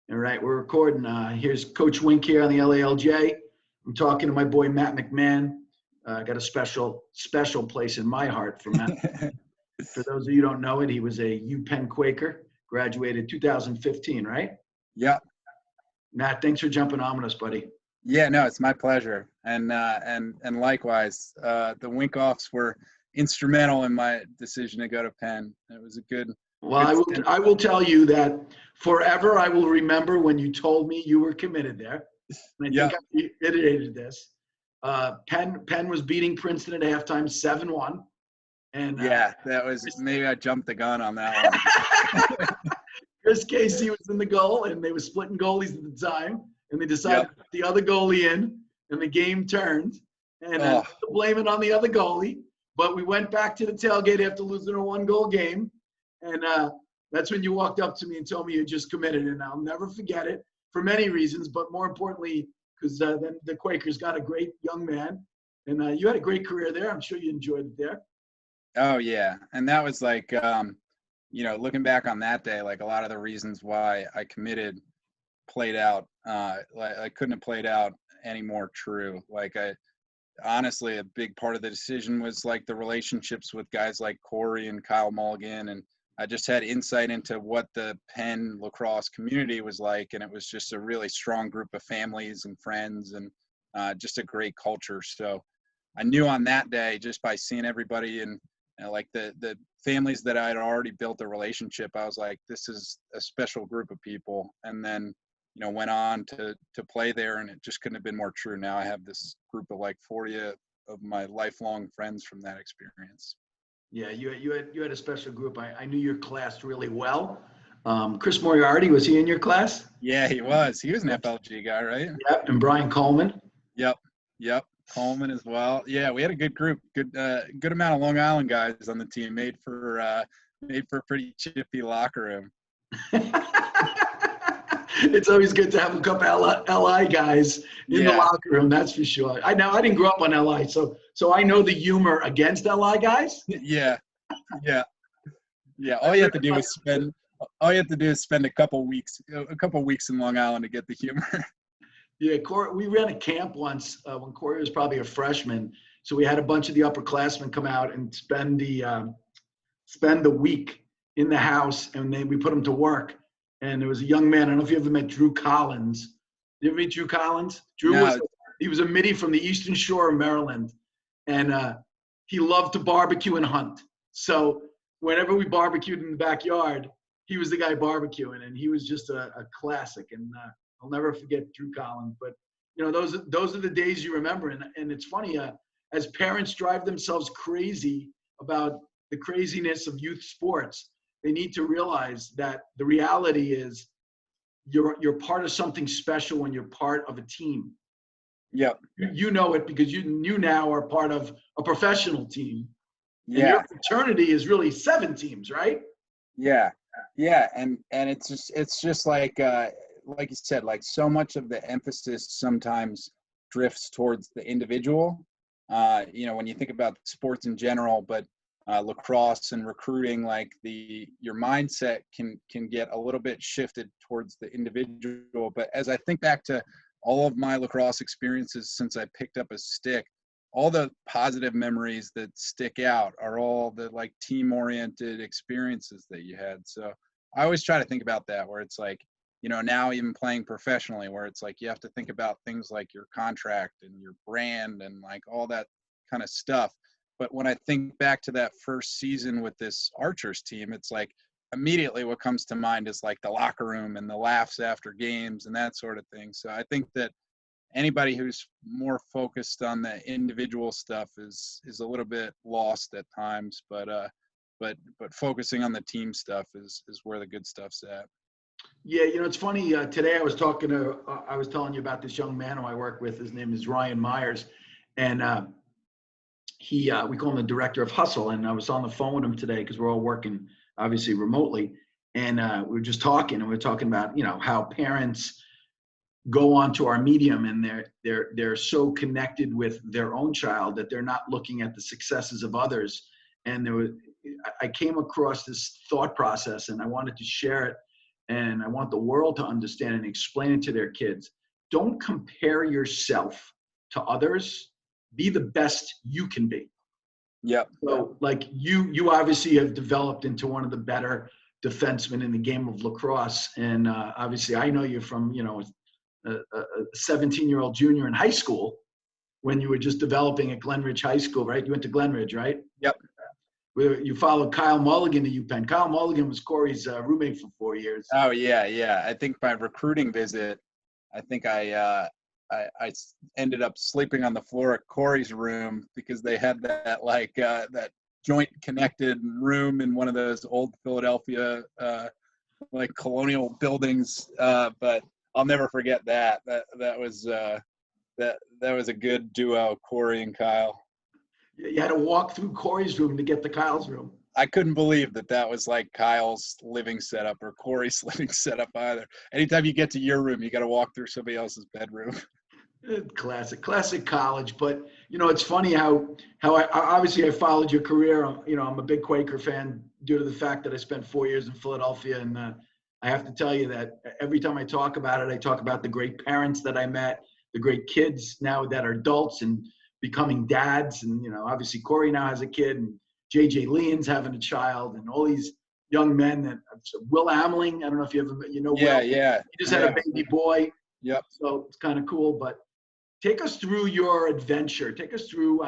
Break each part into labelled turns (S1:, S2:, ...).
S1: All right, we're recording. Here's Coach Wink here on the LILJ. I'm talking to my boy Matt McMahon. Got a special place in my heart for Matt. For those of you who don't know it, he was a UPenn Quaker, graduated 2015, right?
S2: Yeah.
S1: Matt, thanks for jumping on with us, buddy.
S2: Yeah, no, it's my pleasure. And likewise, the Wink-offs were instrumental in my decision to go to Penn. It was a good.
S1: Well, I will tell you that forever I will remember when you told me you were committed there. And I think I reiterated this. Penn was beating Princeton at halftime 7-1. And
S2: yeah, that was, maybe I jumped the gun on that one.
S1: Chris Casey was in the goal, and they were splitting goalies at the time, and they decided to put the other goalie in, and the game turned. And to blame it on the other goalie, but we went back to the tailgate after losing a 1-goal game. And that's when you walked up to me and told me you just committed, and I'll never forget it for many reasons, but more importantly, because then the Quakers got a great young man, and you had a great career there. I'm sure you enjoyed it there.
S2: Oh, yeah. And that was like, looking back on that day, like a lot of the reasons why I committed played out. I couldn't have played out any more true. Like honestly, a big part of the decision was like the relationships with guys like Corey and Kyle Mulligan, and I just had insight into what the Penn lacrosse community was like, and it was just a really strong group of families and friends, and just a great culture. So I knew on that day, just by seeing everybody and like the families that I had already built a relationship, I was like, this is a special group of people. And then, went on to play there, and it just couldn't have been more true. Now I have this group of like 40 of my lifelong friends from that experience.
S1: Yeah, you had a special group. I knew your class really well. Chris Moriarty, was he in your class?
S2: Yeah, he was. He was an FLG guy, right?
S1: Yep, and Brian Coleman.
S2: Yep. Coleman as well. Yeah, we had a good group. Good amount of Long Island guys on the team. Made for a pretty chippy locker room.
S1: It's always good to have a couple LI guys in the locker room. That's for sure. I didn't grow up on LI, so I know the humor against LI guys.
S2: Yeah. All you have to do is spend a couple weeks in Long Island to get the humor.
S1: Yeah, we ran a camp once when Corey was probably a freshman. So we had a bunch of the upperclassmen come out and spend the week in the house, and then we put them to work. And there was a young man. I don't know if you ever met Drew Collins. Did you ever meet Drew Collins? He was a middie from the Eastern Shore of Maryland, and he loved to barbecue and hunt. So whenever we barbecued in the backyard, he was the guy barbecuing, and he was just a classic. And I'll never forget Drew Collins. But those are the days you remember. And it's funny, as parents drive themselves crazy about the craziness of youth sports, they need to realize that the reality is you're part of something special when you're part of a team.
S2: Yeah.
S1: You know it because you now are part of a professional team.
S2: Yeah.
S1: And your fraternity is really 7 teams, right?
S2: Yeah. And it's just like you said, like so much of the emphasis sometimes drifts towards the individual. When you think about sports in general, but lacrosse and recruiting, like your mindset can get a little bit shifted towards the individual. But as I think back to all of my lacrosse experiences since I picked up a stick, all the positive memories that stick out are all the like team-oriented experiences that you had. So I always try to think about that, where it's like, now even playing professionally, where it's like you have to think about things like your contract and your brand and like all that kind of stuff. But when I think back to that first season with this Archers team, it's like immediately what comes to mind is like the locker room and the laughs after games and that sort of thing. So I think that anybody who's more focused on the individual stuff is a little bit lost at times, but focusing on the team stuff is where the good stuff's at.
S1: Yeah, it's funny. Today I was telling you about this young man who I work with. His name is Ryan Myers, and we call him the director of hustle. And I was on the phone with him today because we're all working obviously remotely, and we were just talking, and we were talking about how parents go onto our medium and they're so connected with their own child that they're not looking at the successes of others. And I came across this thought process, and I wanted to share it and I want the world to understand and explain it to their kids. Don't compare yourself to others. Be the best you can be.
S2: Yep.
S1: So like you obviously have developed into one of the better defensemen in the game of lacrosse. And obviously I know you from, a 17-year-old junior in high school when you were just developing at Glenridge High School, right? You went to Glenridge, right?
S2: Yep.
S1: Where you followed Kyle Mulligan to UPenn. Kyle Mulligan was Corey's roommate for 4 years.
S2: Oh yeah. I think my recruiting visit, I think I ended up sleeping on the floor at Corey's room because they had that that joint connected room in one of those old Philadelphia like colonial buildings. But I'll never forget that. That was a good duo, Corey and Kyle.
S1: You had to walk through Corey's room to get to Kyle's room.
S2: I couldn't believe that was like Kyle's living setup or Corey's living setup either. Anytime you get to your room, you got to walk through somebody else's bedroom.
S1: Classic college. But it's funny how I obviously I followed your career. I'm a big Quaker fan due to the fact that I spent 4 years in Philadelphia, and I have to tell you that every time I talk about it, I talk about the great parents that I met, the great kids now that are adults and becoming dads, and obviously Corey now has a kid, and JJ Leon's having a child, and all these young men that Will Amling. I don't know if you ever Will.
S2: Yeah.
S1: He just had a baby boy.
S2: Yep.
S1: So it's kind of cool. But take us through your adventure. Take us through.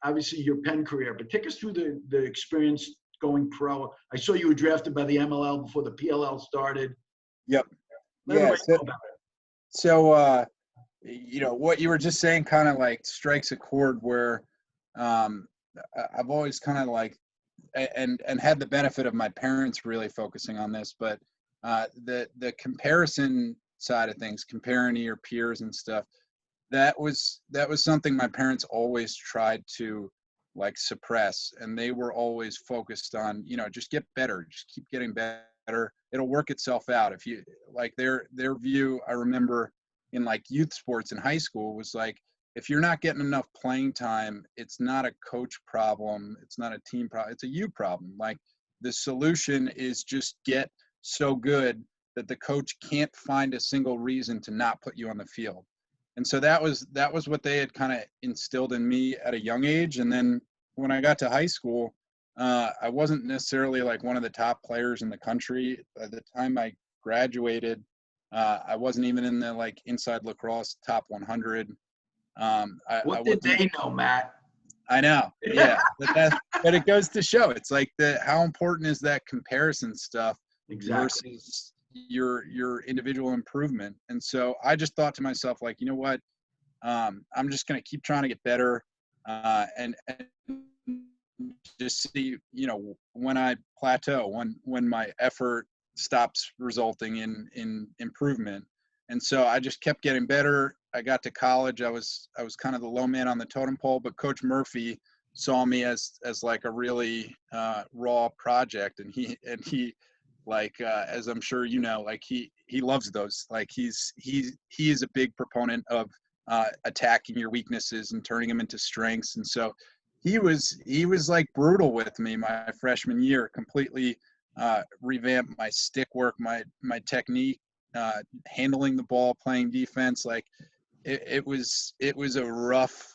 S1: Obviously your Penn career, but take us through the experience going pro. I saw you were drafted by the MLL before the PLL started.
S2: Yep.
S1: Let everybody know about it.
S2: So what you were just saying kind of like strikes a chord where I've always kind of like and had the benefit of my parents really focusing on this, but the comparison side of things, comparing to your peers and stuff, that was something my parents always tried to like suppress, and they were always focused on just get better, just keep getting better, it'll work itself out. If you like their view, I remember in like youth sports in high school was like, if you're not getting enough playing time, it's not a coach problem, it's not a team problem, it's a you problem. Like the solution is just get so good that the coach can't find a single reason to not put you on the field. And so that was what they had kind of instilled in me at a young age. And then when I got to high school, I wasn't necessarily like one of the top players in the country. By the time I graduated, I wasn't even in the like inside lacrosse top 100.
S1: What did they know, Matt?
S2: I know, yeah, but it goes to show it's like how important is that comparison stuff versus your individual improvement. And so I just thought to myself, like, you know what, I'm just going to keep trying to get better, and just see, when I plateau, when my effort stops resulting in improvement. And so I just kept getting better. I got to college. I was kind of the low man on the totem pole, but Coach Murphy saw me as like a really raw project, and he like as I'm sure like he loves those. Like he is a big proponent of attacking your weaknesses and turning them into strengths. And so he was like brutal with me my freshman year, completely revamped my stick work, my technique, handling the ball, playing defense. Like it was a rough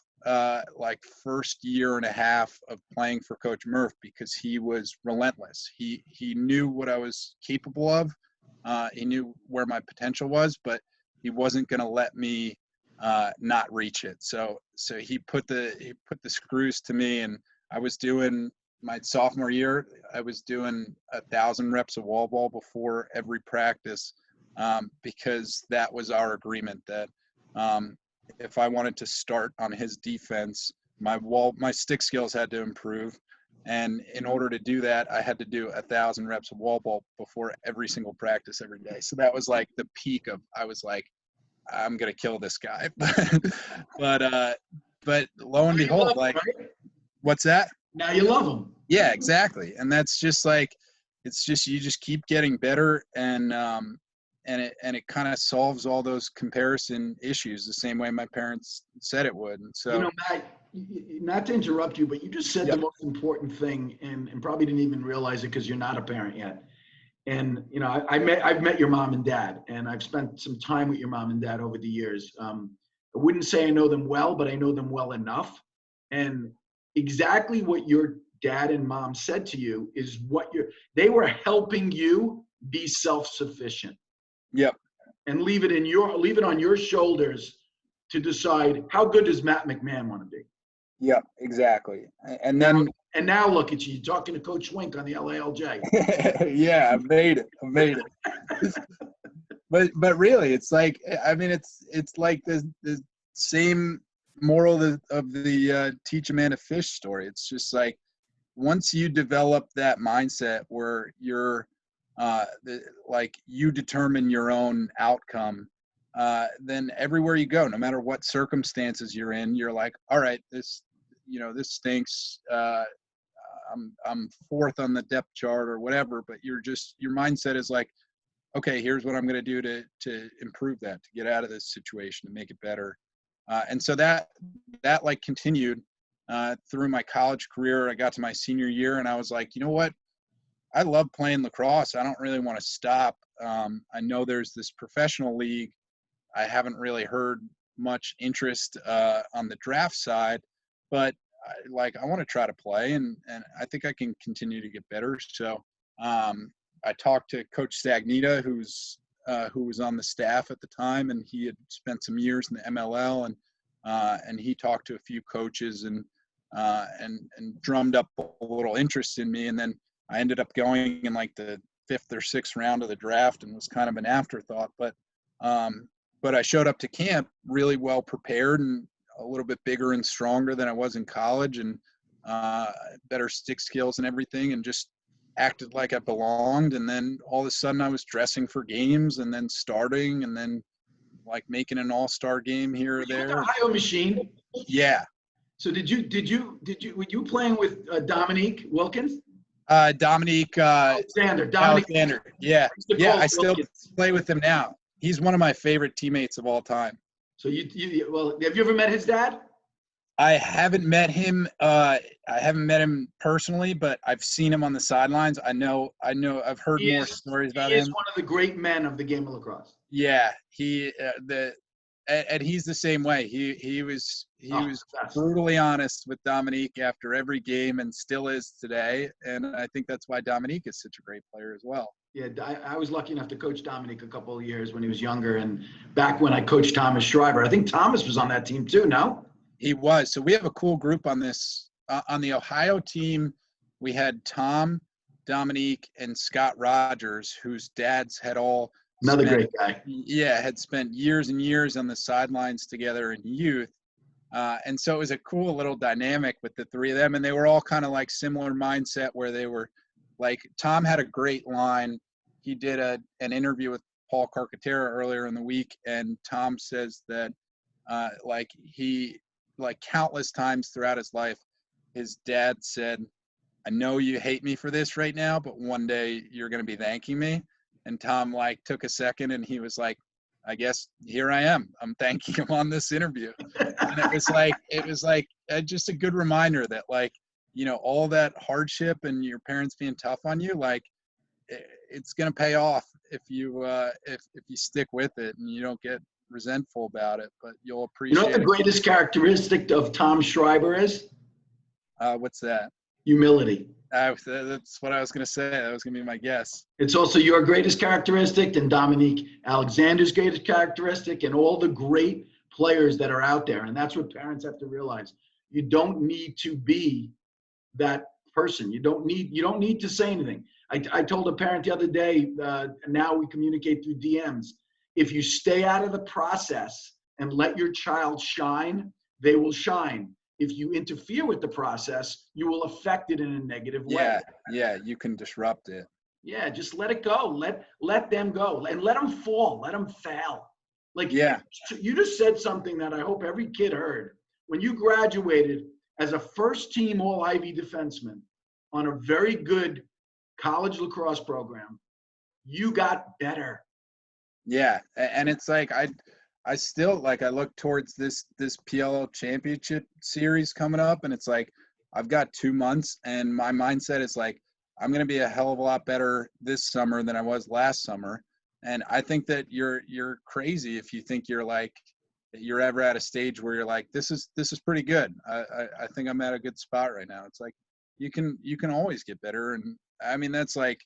S2: like first year and a half of playing for Coach Murph, because he was relentless. He knew what I was capable of. He knew where my potential was, but he wasn't going to let me not reach it. So he put the screws to me, and I was doing my sophomore year, I was doing 1,000 reps of wall ball before every practice, because that was our agreement that if I wanted to start on his defense, my stick skills had to improve. And in order to do that, I had to do 1,000 reps of wall ball before every single practice every day. So that was like the peak of, I was like, I'm going to kill this guy. but lo and behold, like, right? What's that?
S1: Now you love him.
S2: Yeah, exactly. And that's just like, it's just, you just keep getting better, and it kind of solves all those comparison issues the same way my parents said it would. And so,
S1: Matt, not to interrupt you, but you just said the most important thing, and probably didn't even realize it because you're not a parent yet. And, you know, I've met your mom and dad, and I've spent some time with your mom and dad over the years. I wouldn't say I know them well, but I know them well enough. And exactly what your dad and mom said to you is they were helping you be self-sufficient.
S2: Yep.
S1: And leave it on your shoulders to decide how good does Matt McMahon want to be.
S2: Yep, exactly. And then
S1: now look at you talking to Coach Wink on the LILJ.
S2: yeah, I made it. But really, it's like, I mean, it's like the same moral of the teach a man to fish story. It's just like, once you develop that mindset where you're like you determine your own outcome, then everywhere you go, no matter what circumstances you're in, you're like, all right, this stinks. I'm fourth on the depth chart or whatever, but your mindset is like, okay, here's what I'm going to do to improve that, to get out of this situation, to make it better. And so that like continued through my college career. I got to my senior year and I was like, you know what? I love playing lacrosse. I don't really want to stop. I know there's this professional league. I haven't really heard much interest on the draft side, but I want to try to play, and I think I can continue to get better. So I talked to Coach Stagnita, who was on the staff at the time, and he had spent some years in the MLL, and he talked to a few coaches and drummed up a little interest in me, and then I ended up going in like the 5th or 6th round of the draft and was kind of an afterthought. But I showed up to camp really well prepared and a little bit bigger and stronger than I was in college, and better stick skills and everything, and just acted like I belonged. And then all of a sudden I was dressing for games and then starting and then like making an all-star game here or there.
S1: The Ohio Machine?
S2: Yeah.
S1: So were you playing with Dominique Wilkins?
S2: Dominique
S1: Alexander.
S2: Yeah. Yeah, I still play with him now. He's one of my favorite teammates of all time.
S1: So well, have you ever met his dad?
S2: I haven't met him. I haven't met him personally, but I've seen him on the sidelines. I know. I've heard more stories about him.
S1: He is one of the great men of the game of lacrosse.
S2: Yeah, and he's the same way. He was brutally honest with Dominique after every game, and still is today. And I think that's why Dominique is such a great player as well.
S1: Yeah, I was lucky enough to coach Dominique a couple of years when he was younger, and back when I coached Thomas Schreiber. I think Thomas was on that team too. No,
S2: he was. So we have a cool group on this. On the Ohio team, we had Tom, Dominique, and Scott Rogers, whose dads had all
S1: great guy.
S2: Yeah, had spent years and years on the sidelines together in youth. And so it was a cool little dynamic with the three of them. And they were all kind of like similar mindset, where they were like, Tom had a great line. He did an interview with Paul Carcaterra earlier in the week. And Tom says that he countless times throughout his life, his dad said, I know you hate me for this right now, but one day you're going to be thanking me. And Tom took a second and he was like, I guess here I am. I'm thanking him on this interview. And it was like just a good reminder that all that hardship and your parents being tough on you, it's going to pay off if you stick with it and you don't get resentful about it, but you'll appreciate it.
S1: You know what the greatest characteristic of Tom Schreiber is?
S2: What's that?
S1: Humility.
S2: That's what I was going to say. That was going to be my guess.
S1: It's also your greatest characteristic, and Dominique Alexander's greatest characteristic, and all the great players that are out there. And that's what parents have to realize. You don't need to be that person. You don't need to say anything. I told a parent the other day, now we communicate through DMs. If you stay out of the process and let your child shine, they will shine. If you interfere with the process, you will affect it in a negative way.
S2: Yeah, you can disrupt it.
S1: Yeah, just let it go. Let them go, and let them fall. Let them fail. You just said something that I hope every kid heard. When you graduated as a first-team All-Ivy defenseman on a very good college lacrosse program, you got better.
S2: Yeah, and it's like I still I look towards this PLL championship series coming up, and it's like I've got 2 months, and my mindset is like I'm going to be a hell of a lot better this summer than I was last summer. And I think that you're crazy if you think you're ever at a stage where you're like, this is pretty good. I think I'm at a good spot right now. It's like, you can always get better. And I mean, that's like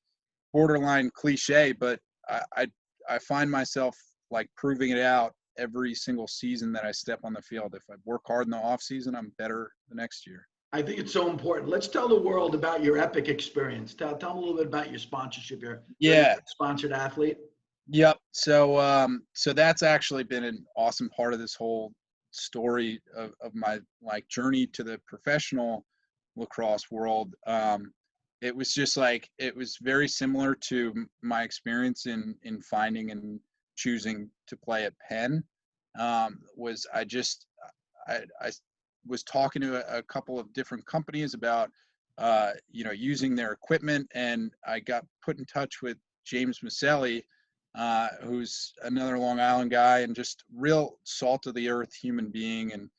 S2: borderline cliche, but I find myself like proving it out every single season that I step on the field. If I work hard in the off season, I'm better the next year.
S1: I think it's so important. Let's tell the world about your Epic experience. Tell them a little bit about your sponsorship here.
S2: Yeah.
S1: Sponsored athlete.
S2: Yep. So that's actually been an awesome part of this whole story of my like journey to the professional lacrosse world. It was just like, it was very similar to my experience in finding and choosing to play at Penn. Was I was talking to a couple of different companies about, using their equipment, and I got put in touch with James Maselli, who's another Long Island guy and just real salt of the earth human being. And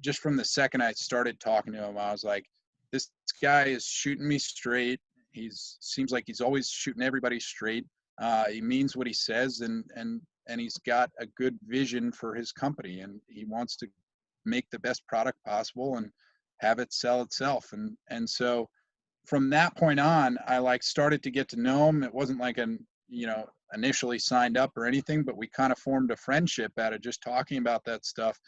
S2: just from the second I started talking to him, I was like, this guy is shooting me straight. Seems like he's always shooting everybody straight. He means what he says, and he's got a good vision for his company, and he wants to make the best product possible and have it sell itself. And so from that point on, I like started to get to know him. It wasn't like initially signed up or anything, but we kind of formed a friendship out of just talking about that stuff.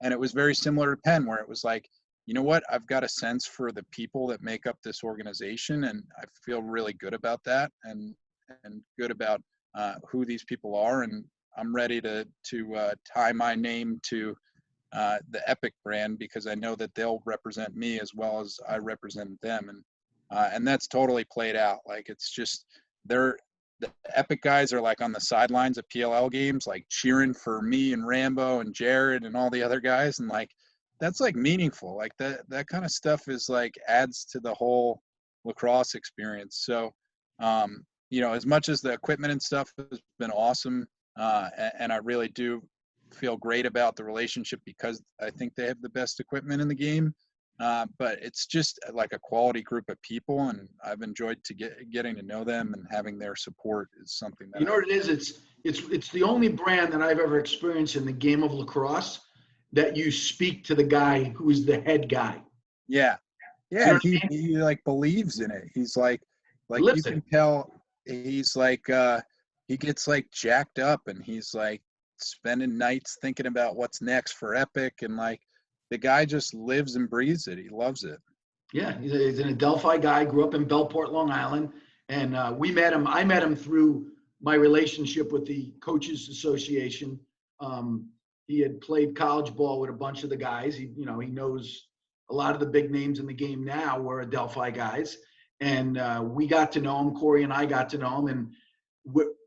S2: And it was very similar to Penn, where it was like, you know what, I've got a sense for the people that make up this organization, and I feel really good about that, and good about who these people are, and I'm ready to tie my name to the Epic brand, because I know that they'll represent me as well as I represent them, and that's totally played out. Like, it's just the Epic guys are like on the sidelines of PLL games, like cheering for me and Rambo and Jared and all the other guys, and like that's like meaningful. Like that kind of stuff is like adds to the whole lacrosse experience. So as much as the equipment and stuff has been awesome, and I really do feel great about the relationship because I think they have the best equipment in the game. But it's just like a quality group of people, and I've enjoyed getting to know them, and having their support is something that
S1: what it is. It's the only brand that I've ever experienced in the game of lacrosse that you speak to the guy who is the head guy.
S2: Yeah,
S1: You know
S2: he like believes in it. He's like you can tell he's like he gets like jacked up, and he's like spending nights thinking about what's next for Epic, and like the guy just lives and breathes it. He loves it.
S1: Yeah, he's an Adelphi guy, grew up in Bellport, Long Island, and we met him. I met him through my relationship with the Coaches Association. He had played college ball with a bunch of the guys. He knows a lot of the big names in the game now were Adelphi guys, and we got to know him. Corey and I got to know him, and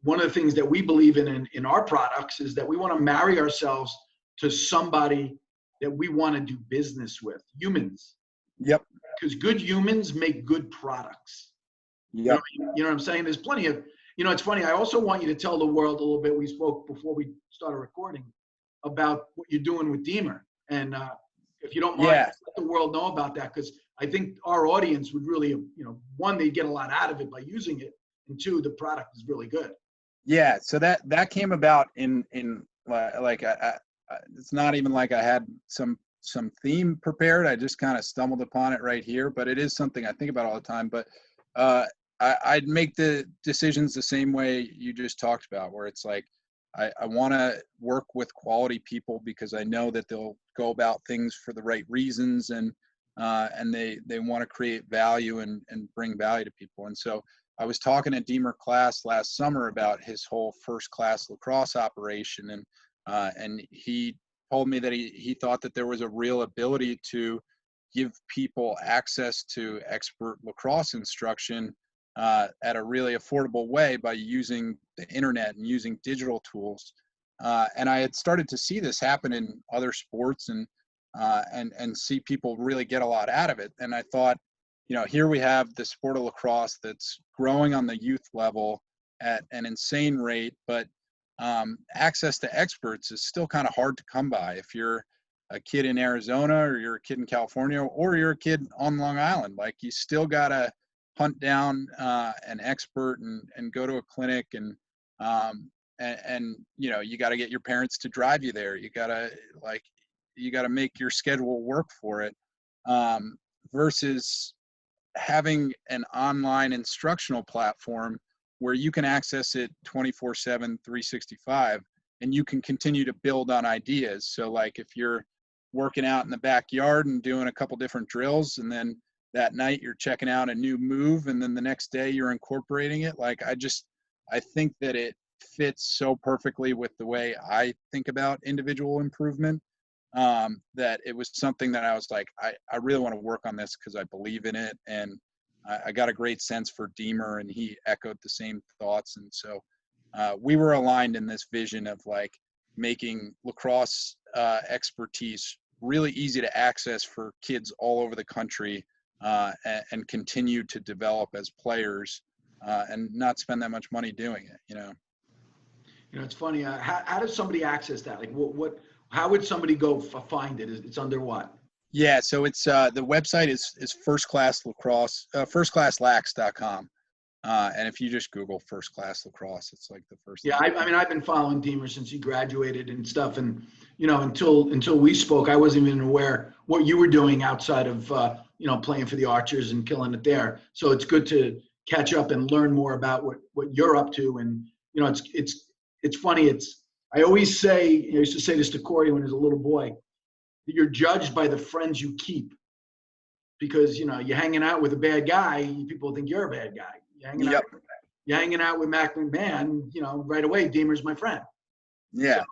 S1: one of the things that we believe in our products is that we want to marry ourselves to somebody that we want to do business with, humans.
S2: Yep.
S1: Because good humans make good products.
S2: Yep.
S1: You know what I'm saying? There's plenty of, it's funny. I also want you to tell the world a little bit. We spoke before we started recording about what you're doing with Deemer. And if you don't mind, let the world know about that, because I think our audience would really, one, they get a lot out of it by using it. And two, the product is really good.
S2: Yeah. So that came about in like, it's not even like I had some theme prepared. I just kind of stumbled upon it right here, but it is something I think about all the time. But I'd make the decisions the same way you just talked about, where it's like, I want to work with quality people because I know that they'll go about things for the right reasons, and they want to create value and bring value to people. And so I was talking to Deemer Class last summer about his whole first class lacrosse operation, and he told me that he thought that there was a real ability to give people access to expert lacrosse instruction at a really affordable way by using the internet and using digital tools. And I had started to see this happen in other sports, and see people really get a lot out of it. And I thought, here we have the sport of lacrosse that's growing on the youth level at an insane rate, but access to experts is still kind of hard to come by. If you're a kid in Arizona, or you're a kid in California, or you're a kid on Long Island, like you still gotta hunt down an expert and go to a clinic and you know, you got to get your parents to drive you there. You got to make your schedule work for it, versus having an online instructional platform where you can access it 24/7, 365, and you can continue to build on ideas. So like if you're working out in the backyard and doing a couple different drills, and then that night you're checking out a new move, and then the next day you're incorporating it, like I think that it fits so perfectly with the way I think about individual improvement, that it was something that I was like, I really want to work on this because I believe in it. And I got a great sense for Deemer, and he echoed the same thoughts. And so we were aligned in this vision of like making lacrosse expertise really easy to access for kids all over the country, and continue to develop as players, and not spend that much money doing it, you know?
S1: You know, it's funny. How does somebody access that? Like, how would somebody go find it? It's under what?
S2: Yeah, so it's the website is First Class Lacrosse, firstclasslax.com. And if you just Google First Class Lacrosse, it's like the first
S1: Yeah,
S2: thing.
S1: I mean, I've been following Deemer since he graduated and stuff, and you know, until we spoke, I wasn't even aware what you were doing outside of you know, playing for the Archers and killing it there. So it's good to catch up and learn more about what you're up to. And you know, it's funny. I always say, I used to say this to Corey when he was a little boy, that you're judged by the friends you keep, because you know, you're hanging out with a bad guy, people think you're a bad guy.
S2: Yep.
S1: You're hanging out with McMahon, you know, right away, Deemer's my friend.
S2: Yeah.
S1: So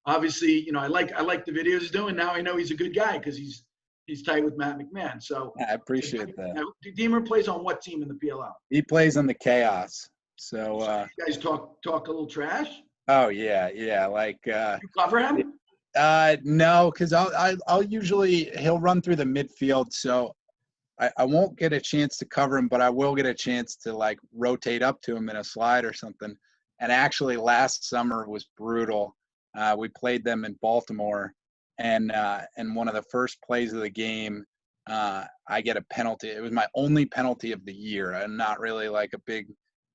S1: obviously, you know, I like the videos he's doing. Now I know he's a good guy because he's tight with Matt McMahon. So
S2: I appreciate that.
S1: Deemer plays on what team in the PLL?
S2: He plays on the Chaos. So
S1: you guys talk a little trash?
S2: oh yeah. Like
S1: You cover him?
S2: no, because I'll usually, he'll run through the midfield, so I won't get a chance to cover him, but I will get a chance to like rotate up to him in a slide or something. And actually last summer was brutal. We played them in Baltimore, and one of the first plays of the game, I get a penalty. It was my only penalty of the year. I'm not really like a big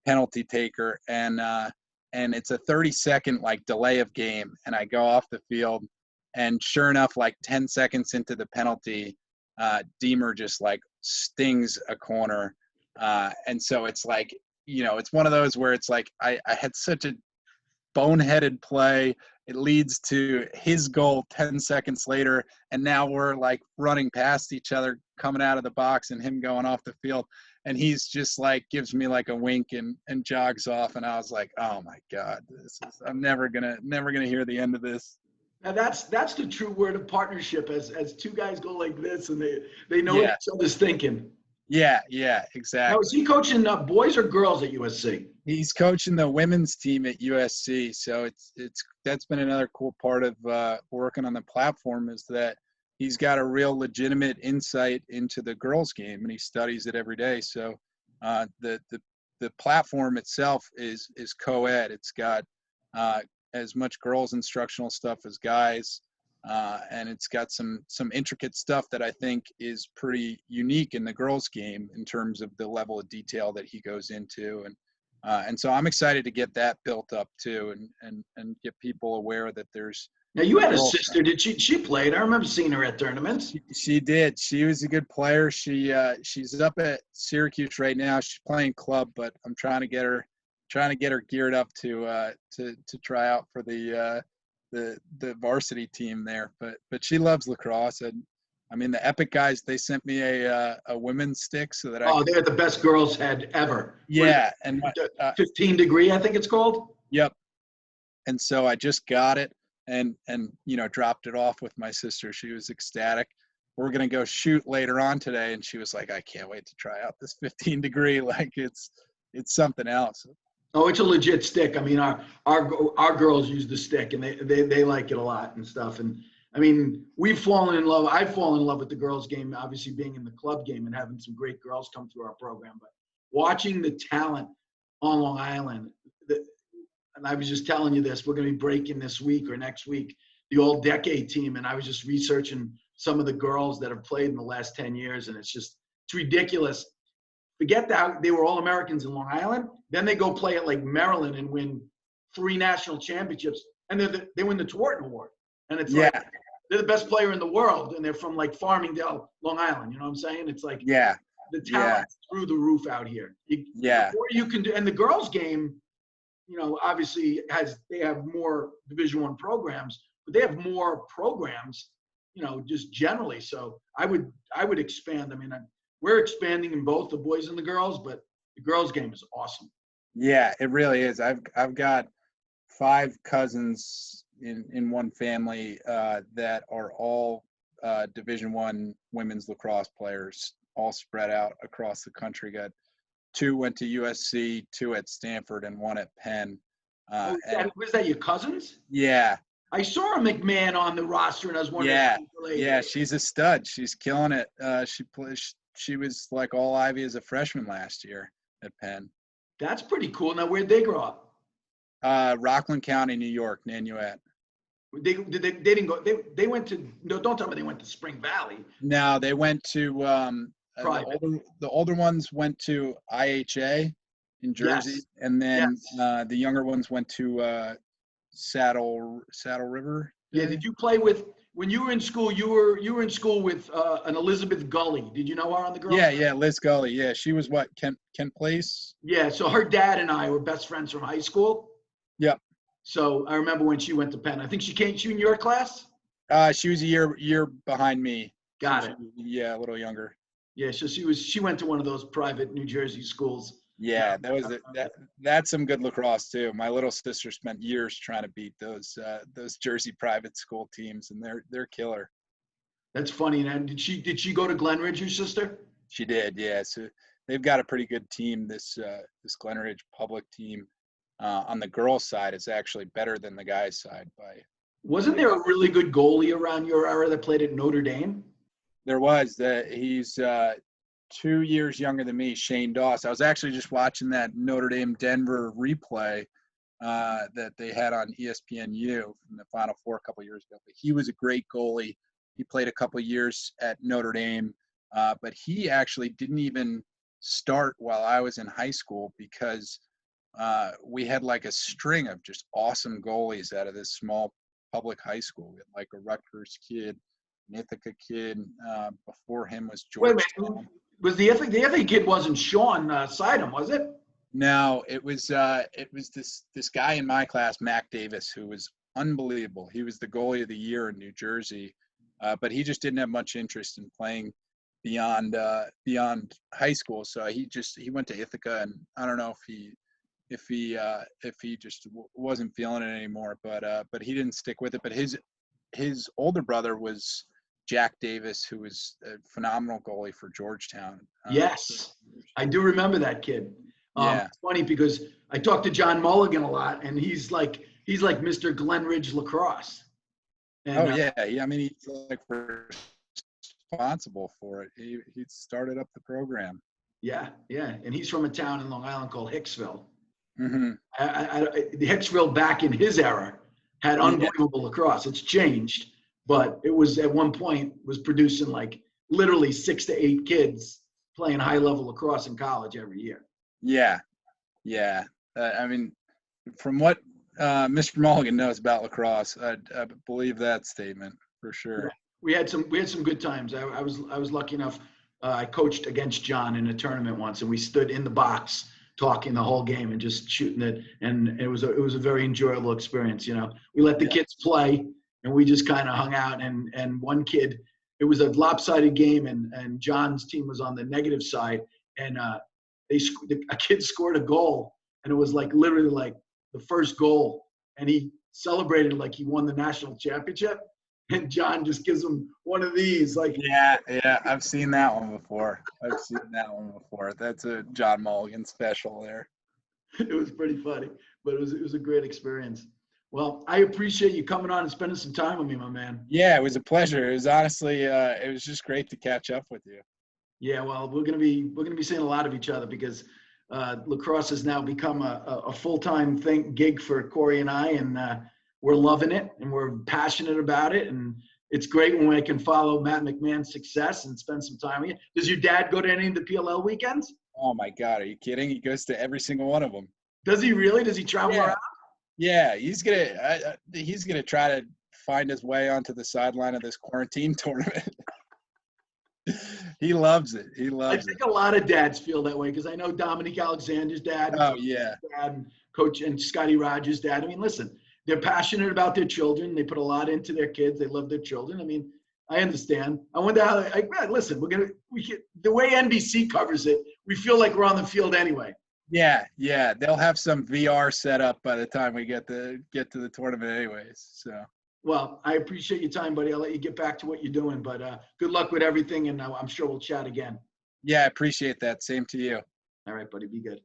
S2: penalty taker. And it's a 30-second like delay of game, and I go off the field, and sure enough, like 10 seconds into the penalty, Deemer just like stings a corner. And so it's like, you know, it's one of those where it's like, I had such a boneheaded play. It leads to his goal 10 seconds later. And now we're like running past each other, coming out of the box, and him going off the field. And he's just like, gives me like a wink and jogs off. And I was like, oh my God, I'm never gonna hear the end of this.
S1: Now that's the true word of partnership, as two guys go like this and they know
S2: Yeah.
S1: what each other's thinking.
S2: Yeah, exactly.
S1: Now, is he coaching boys or girls at USC?
S2: He's coaching the women's team at USC, so that's been another cool part of working on the platform, is that he's got a real legitimate insight into the girls' game, and he studies it every day. So the platform itself is co-ed. It's got as much girls instructional stuff as guys, and it's got some intricate stuff that I think is pretty unique in the girls' game in terms of the level of detail that he goes into. And so I'm excited to get that built up too, and get people aware that there's.
S1: Now, you had a sister. Did she played? I remember seeing her at tournaments.
S2: She did. She was a good player. She's up at Syracuse right now. She's playing club, but I'm trying to get her geared up to try out for the varsity team there. But she loves lacrosse. And I mean, the Epoch guys, they sent me a women's stick so that
S1: they're the best girls had ever.
S2: Yeah, and
S1: 15 degree, I think it's called.
S2: Yep. And so I just got it and you know, dropped it off with my sister. She was ecstatic. We're gonna go shoot later on today, and she was like, I can't wait to try out this 15 degree. Like it's something else.
S1: Oh, it's a legit stick. I mean, our girls use the stick, and they like it a lot and stuff. And I mean, we've fallen in love. I've fallen in love with the girls' game, obviously being in the club game and having some great girls come through our program. But watching the talent on Long Island, and I was just telling you this, we're going to be breaking this week or next week the all-decade team, and I was just researching some of the girls that have played in the last 10 years, and it's ridiculous. forget that they were all Americans in Long Island. Then they go play at like Maryland and win 3 national championships, and they win the Twarton Award. And it's like they're the best player in the world, and they're from like Farmingdale, Long Island. You know what I'm saying? It's like the talent's through the roof out here. The more you can do, and the girls' game, you know, obviously they have more Division I programs, but they have more programs, you know, just generally. So I would expand. I mean, we're expanding in both the boys and the girls, but the girls' game is awesome.
S2: Yeah, it really is. I've got 5 cousins in one family that are all Division I women's lacrosse players, all spread out across the country. Got 2 went to USC, 2 at Stanford, and 1 at Penn.
S1: Was that your cousins?
S2: Yeah.
S1: I saw a McMahon on the roster, and I was wondering.
S2: Yeah, she's a stud. She's killing it. She was like all Ivy as a freshman last year at Penn.
S1: That's pretty cool. Now, where'd they grow up?
S2: Rockland County, New York, Nanuet.
S1: They didn't go. They went to. No, don't tell me they went to Spring Valley.
S2: No, they went to the older ones went to IHA in Jersey, and then the younger ones went to Saddle River.
S1: Yeah. Did you play with when you were in school? You were in school with an Elizabeth Gully. Did you know her on the girls?
S2: Yeah, Liz Gully. Yeah, she was what Kent Place.
S1: Yeah. So her dad and I were best friends from high school.
S2: Yep.
S1: So I remember when she went to Penn. I think she came. She in your class?
S2: She was a year behind me.
S1: Got it.
S2: Yeah, a little younger.
S1: Yeah, so she went to one of those private New Jersey schools.
S2: Yeah, that's some good lacrosse too. My little sister spent years trying to beat those Jersey private school teams, and they're killer.
S1: That's funny. And did she go to Glenridge, your sister?
S2: She did, yeah. So they've got a pretty good team. This Glenridge public team on the girls' side is actually better than the guys' side by.
S1: Wasn't there a really good goalie around your era that played at Notre Dame?
S2: There was. He's 2 years younger than me, Shane Doss. I was actually just watching that Notre Dame Denver replay that they had on ESPNU from the Final Four a couple years ago. But he was a great goalie. He played a couple years at Notre Dame, but he actually didn't even start while I was in high school because we had like a string of just awesome goalies out of this small public high school. We had like a Rutgers kid, an Ithaca kid. Before him was George.
S1: Was the Ithaca kid wasn't Sean Sidham, was it?
S2: No, it was this guy in my class, Mac Davis, who was unbelievable. He was the goalie of the year in New Jersey, but he just didn't have much interest in playing beyond high school. So he went to Ithaca, and I don't know if he just wasn't feeling it anymore. But he didn't stick with it. But his older brother was Jack Davis, who was a phenomenal goalie for Georgetown.
S1: Yes, I do remember that kid.
S2: Yeah.
S1: It's funny because I talked to John Mulligan a lot, and he's like Mr. Glenridge lacrosse. And,
S2: yeah. I mean, he's like responsible for it. He started up the program.
S1: Yeah, and he's from a town in Long Island called Hicksville.
S2: Mm-hmm.
S1: The Hicksville back in his era had unbelievable lacrosse. It's changed, but it was at one point was producing like literally 6 to 8 kids playing high level lacrosse in college every year.
S2: Yeah. I mean, from what Mr. Mulligan knows about lacrosse, I believe that statement for sure.
S1: Yeah. We had some good times. I was lucky enough. I coached against John in a tournament once, and we stood in the box talking the whole game and just shooting it. And it was a very enjoyable experience. You know, we let the kids play, and we just kind of hung out. And one kid, it was a lopsided game, and John's team was on the negative side, and a kid scored a goal, and it was like literally like the first goal, and he celebrated like he won the national championship. And John just gives him one of these, like.
S2: Yeah, I've seen that one before. That's a John Mulligan special there.
S1: It was pretty funny, but it was a great experience. Well, I appreciate you coming on and spending some time with me, my man.
S2: Yeah, it was a pleasure. It was honestly, it was just great to catch up with you.
S1: Yeah, well, we're gonna be seeing a lot of each other because lacrosse has now become a full-time gig for Corey and I, and we're loving it and we're passionate about it. And it's great when I can follow Matt McMahon's success and spend some time with you. Does your dad go to any of the PLL weekends?
S2: Oh my God, are you kidding? He goes to every single one of them.
S1: Does he really? Does he travel
S2: Yeah.
S1: around?
S2: Yeah, he's gonna try to find his way onto the sideline of this quarantine tournament. He loves it. He
S1: I
S2: loves it.
S1: think a lot of dads feel that way because I know Dominic Alexander's dad, and
S2: Oh yeah.
S1: dad, and Coach and Scotty Rogers' dad. I mean, listen, they're passionate about their children. They put a lot into their kids. They love their children. I mean, I understand. I wonder how. Listen, the way NBC covers it, we feel like we're on the field anyway.
S2: Yeah, yeah. They'll have some VR set up by the time we get to the tournament, anyways. So.
S1: Well, I appreciate your time, buddy. I'll let you get back to what you're doing, but good luck with everything, and I'm sure we'll chat again.
S2: Yeah, I appreciate that. Same to you.
S1: All right, buddy. Be good.